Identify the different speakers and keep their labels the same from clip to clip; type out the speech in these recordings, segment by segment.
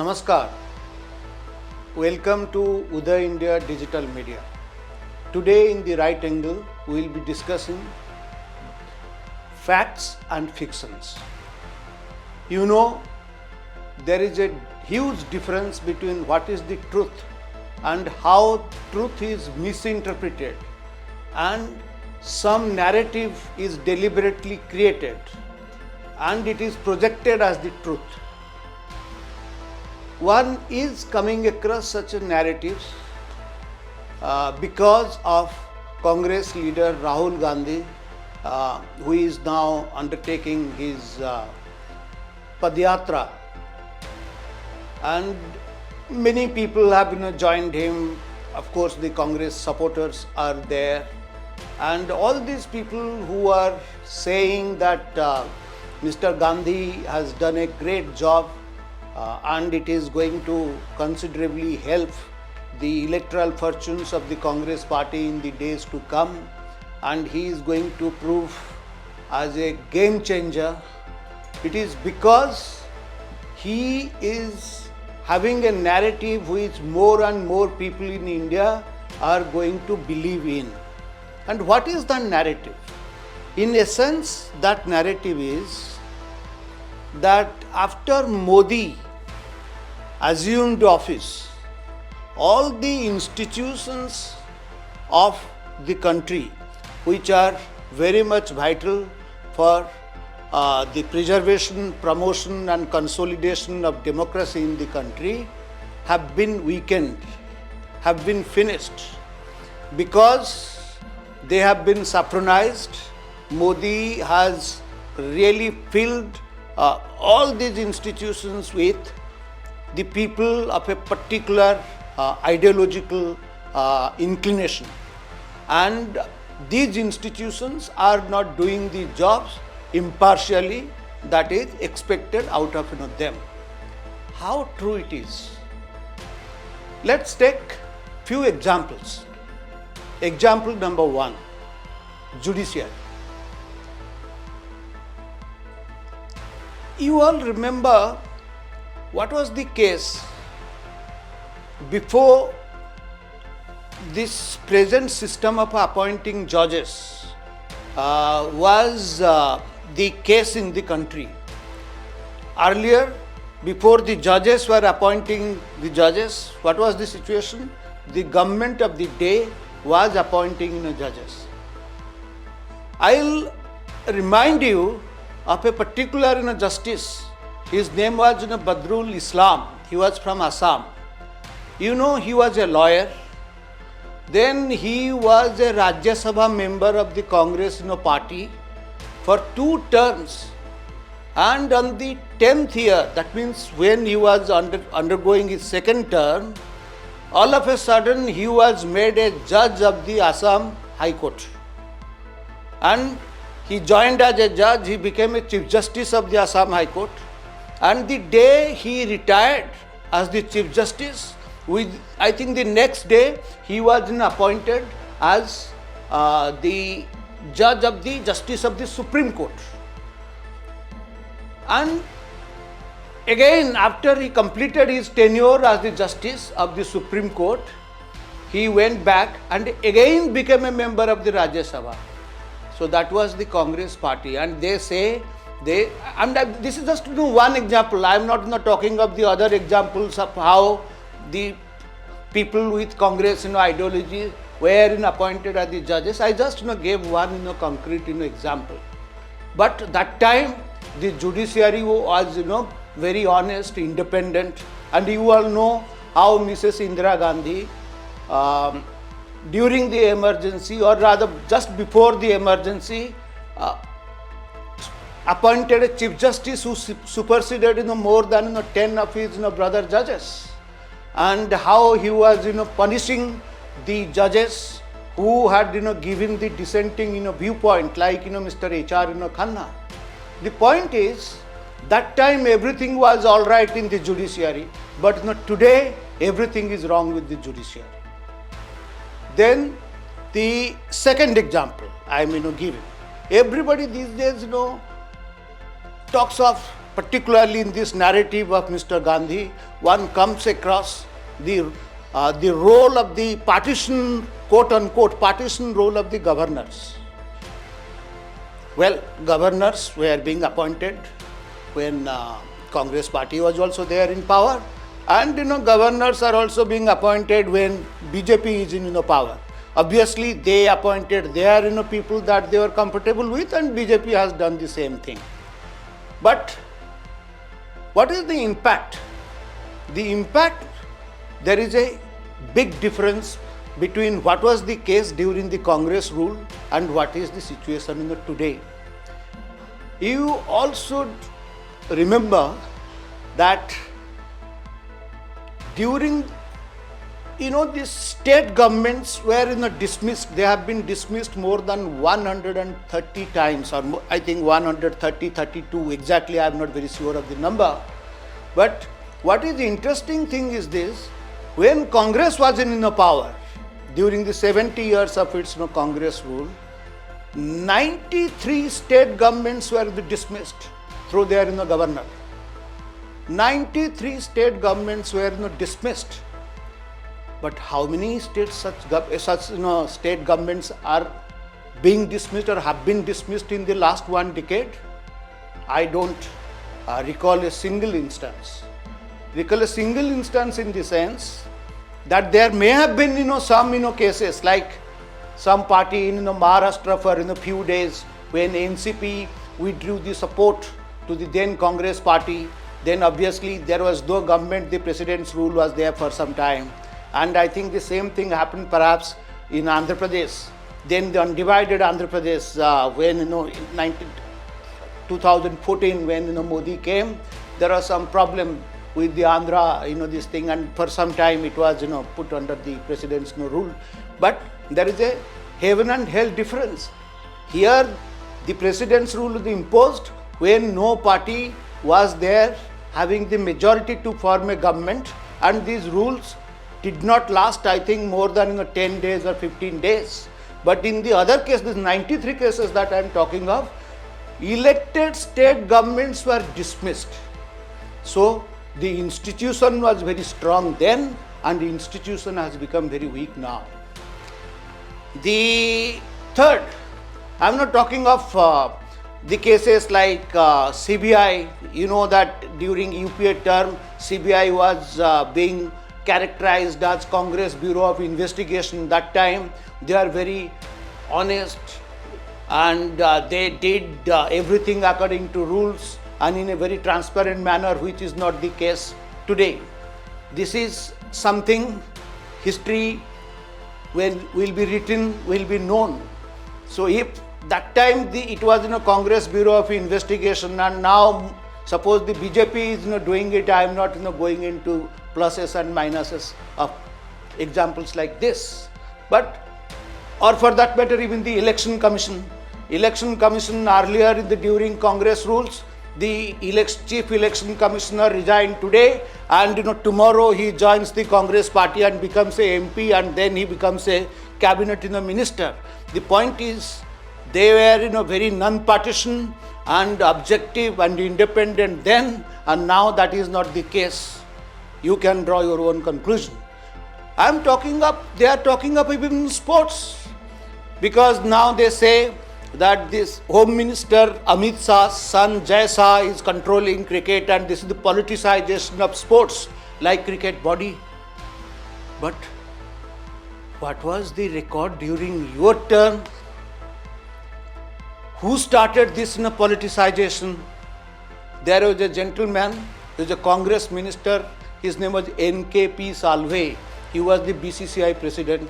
Speaker 1: Namaskar. Welcome to Uday India Digital Media. Today in the right angle, we will be discussing facts and fictions. You know, there is a huge difference between what is the truth and how truth is misinterpreted, and some narrative is deliberately created and it is projected as the truth. One is coming across such a narratives because of Congress leader Rahul Gandhi, who is now undertaking his Padyatra, and many people have joined him. Of course, the Congress supporters are there, and all these people who are saying that Mr. Gandhi has done a great job and it is going to considerably help the electoral fortunes of the Congress party in the days to come, and he is going to prove as a game changer. It is because he is having a narrative which more and more people in India are going to believe in. And what is the narrative? In essence, that narrative is that after Modi assumed office, all the institutions of the country, which are very much vital for the preservation, promotion and consolidation of democracy in the country, have been weakened, have been finished, because they have been saffronized. Modi has really filled all these institutions with the people of a particular ideological inclination, and these institutions are not doing the jobs impartially that is expected out of them. How true it is? Let's take few examples. Example number one, judiciary. You all remember what was the case before this present system of appointing judges was the case in the country. Earlier, before the judges were appointing the judges, what was the situation? The government of the day was appointing judges. I'll remind you of a particular justice. His name was Badrul Islam. He was from Assam. He was a lawyer. Then he was a Rajya Sabha member of the Congress party for 2 terms. And on the 10th year, that means when he was undergoing his second term, all of a sudden he was made a judge of the Assam High Court. And he joined as a judge, he became a Chief Justice of the Assam High Court. And the day he retired as the Chief Justice, I think the next day he was appointed as the Judge of the Justice of the Supreme Court. And again, after he completed his tenure as the Justice of the Supreme Court, he went back and again became a member of the Rajya Sabha. So that was the Congress party, and they say this is just one example. I am not talking of the other examples of how the people with Congress ideology were appointed as the judges. I just gave one concrete example. But that time the judiciary was very honest, independent, and you all know how Mrs. Indira Gandhi during the emergency, or rather just before the emergency, appointed a Chief Justice who superseded more than 10 of his brother judges, and how he was punishing the judges who had given the dissenting viewpoint, like Mr. H.R. Khanna. The point is, that time everything was all right in the judiciary, but today everything is wrong with the judiciary. Then the second example I am giving. Everybody these days talks of particularly in this narrative of Mr. Gandhi, one comes across the role of the partition, quote unquote, partition role of the governors. Well, governors were being appointed when Congress party was also there in power, and governors are also being appointed when BJP is in power. Obviously, they appointed their people that they were comfortable with, and BJP has done the same thing. But what is the impact? The impact, there is a big difference between what was the case during the Congress rule and what is the situation today. You also remember that during these state governments were dismissed. They have been dismissed more than 130 times, or I think 130, 32 exactly. I am not very sure of the number. But what is the interesting thing is this: when Congress was in power during the 70 years of its Congress rule, 93 state governments were dismissed through their governor. 93 state governments were dismissed. But how many states such state governments are being dismissed or have been dismissed in the last one decade? I don't recall a single instance. Recall a single instance in the sense that there may have been some cases, like some party in Maharashtra for a few days when NCP withdrew the support to the then Congress party. Then obviously there was no government, the president's rule was there for some time. And I think the same thing happened perhaps in Andhra Pradesh. Then the undivided Andhra Pradesh, when in 2014, when Modi came, there was some problem with the Andhra, this thing, and for some time it was put under the president's rule. But there is a heaven and hell difference. Here, the president's rule is imposed when no party was there having the majority to form a government, and these rules did not last, I think, more than 10 days or 15 days. But in the other cases, 93 cases that I am talking of, elected state governments were dismissed. So the institution was very strong then, and the institution has become very weak now. The third, I am not talking of the cases like CBI. You know that during UPA term, CBI was being characterized as Congress Bureau of Investigation. That time they are very honest, and they did everything according to rules and in a very transparent manner, which is not the case today. This is something history will be written, will be known. So if that time it was Congress Bureau of Investigation, and now suppose the BJP is doing it, I am not going into pluses and minuses of examples like this. But, or for that matter, even the Election Commission. Election Commission earlier during Congress rules, the Chief Election Commissioner resigned today, and tomorrow he joins the Congress party and becomes a MP, and then he becomes a cabinet minister. The point is, they were very non-partisan and objective and independent then, and now that is not the case. You can draw your own conclusion. They are talking up even sports, because now they say that this Home Minister Amit Shah's son Jai Shah is controlling cricket, and this is the politicization of sports like cricket body. But what was the record during your term? Who started this politicization? There was a gentleman, he was a Congress minister, his name was NKP Salve. He was the BCCI president.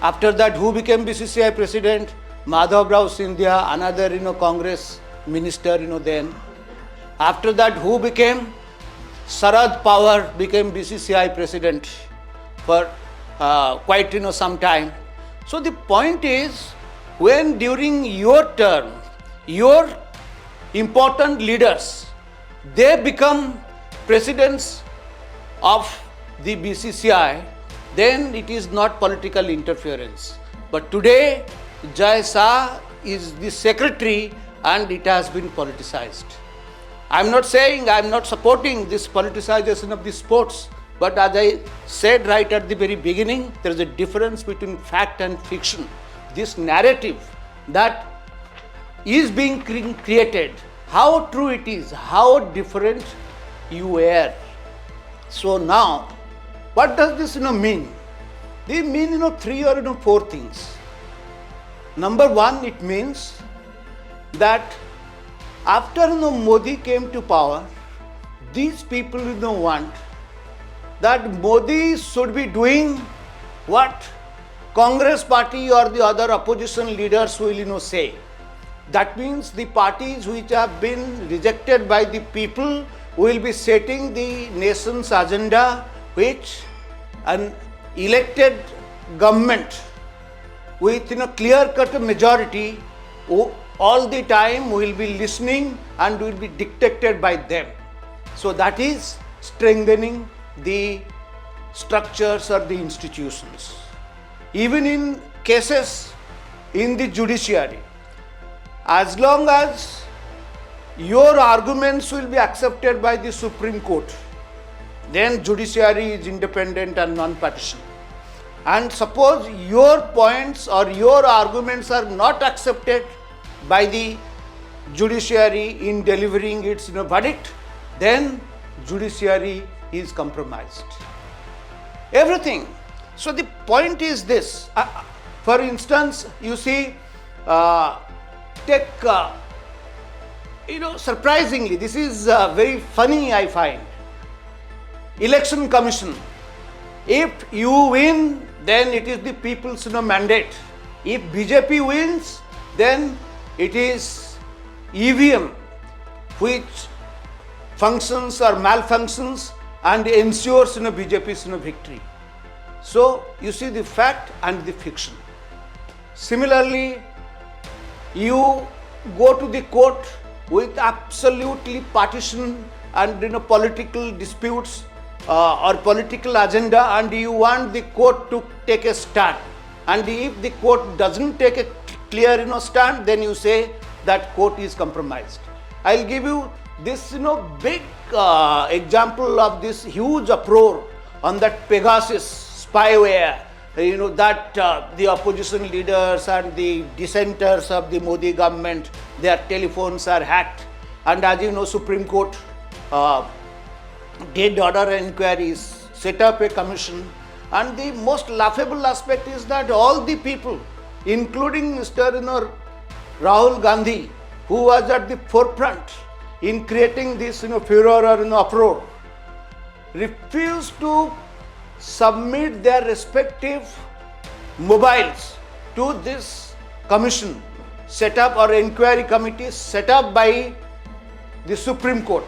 Speaker 1: After that, who became BCCI president? Madhav Rao Sindhya, another Congress minister then. After that, who became? Sharad Pawar became BCCI president for quite some time. So the point is, when during your term, your important leaders, they become presidents of the BCCI, then it is not political interference. But today, Jai Shah is the secretary, and it has been politicized. I'm not saying I'm not supporting this politicization of the sports, but as I said right at the very beginning, there is a difference between fact and fiction. This narrative that is being created, how true it is, how different you were. So now, what does this mean? They mean three or four things. Number one, it means that after Modi came to power, these people want that Modi should be doing what Congress party or the other opposition leaders will say. That means the parties which have been rejected by the people will be setting the nation's agenda, which an elected government with clear-cut majority all the time will be listening and will be dictated by them. So that is strengthening the structures or the institutions. Even in cases in the judiciary, as long as your arguments will be accepted by the Supreme Court, then judiciary is independent and non-partisan. And suppose your points or your arguments are not accepted by the judiciary in delivering its verdict, then judiciary is compromised. Everything. So the point is this. For instance, you see, take surprisingly, this is very funny, I find. Election Commission. If you win, then it is the people's mandate. If BJP wins, then it is EVM which functions or malfunctions and ensures BJP's victory. So you see the fact and the fiction. Similarly, you go to the court with absolutely partisan and political disputes or political agenda, and you want the court to take a stand. And if the court doesn't take a clear stand, then you say that court is compromised. I'll give you this big example of this huge uproar on that Pegasus spyware, that the opposition leaders and the dissenters of the Modi government, their telephones are hacked. And as you know, Supreme Court did order inquiries, set up a commission. And the most laughable aspect is that all the people, including Mr. Rahul Gandhi, who was at the forefront in creating this furor or uproar, refused to submit their respective mobiles to this commission set up or inquiry committee set up by the Supreme Court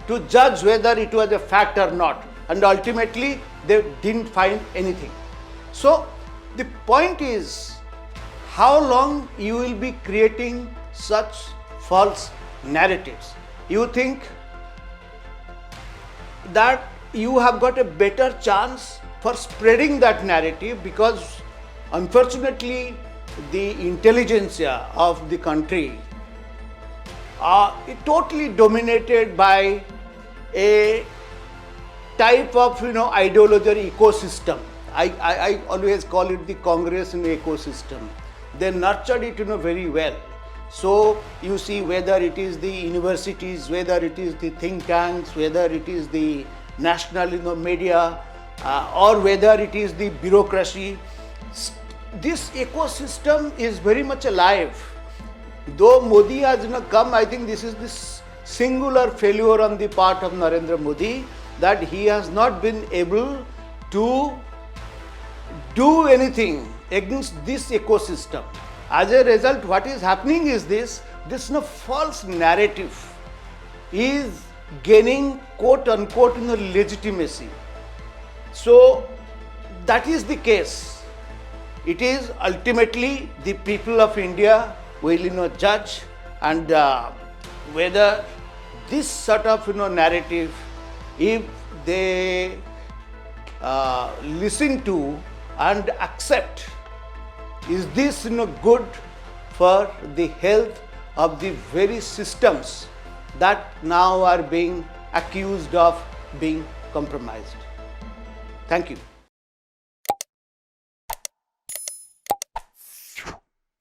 Speaker 1: to judge whether it was a fact or not. And ultimately, they didn't find anything. So, the point is, how long you will be creating such false narratives? You think that you have got a better chance for spreading that narrative because unfortunately the intelligentsia of the country are totally dominated by a type of ideology ecosystem. I always call it the Congress ecosystem. They nurtured it very well. So you see, whether it is the universities, whether it is the think tanks, whether it is the national media, or whether it is the bureaucracy, this ecosystem is very much alive. Though Modi has come, I think this is this singular failure on the part of Narendra Modi, that he has not been able to do anything against this ecosystem. As a result, what is happening is this false narrative is gaining quote unquote legitimacy. So that is the case. It is ultimately the people of India will judge, and whether this sort of narrative, if they listen to and accept, is this good for the health of the very systems that now are being accused of being compromised. Thank you.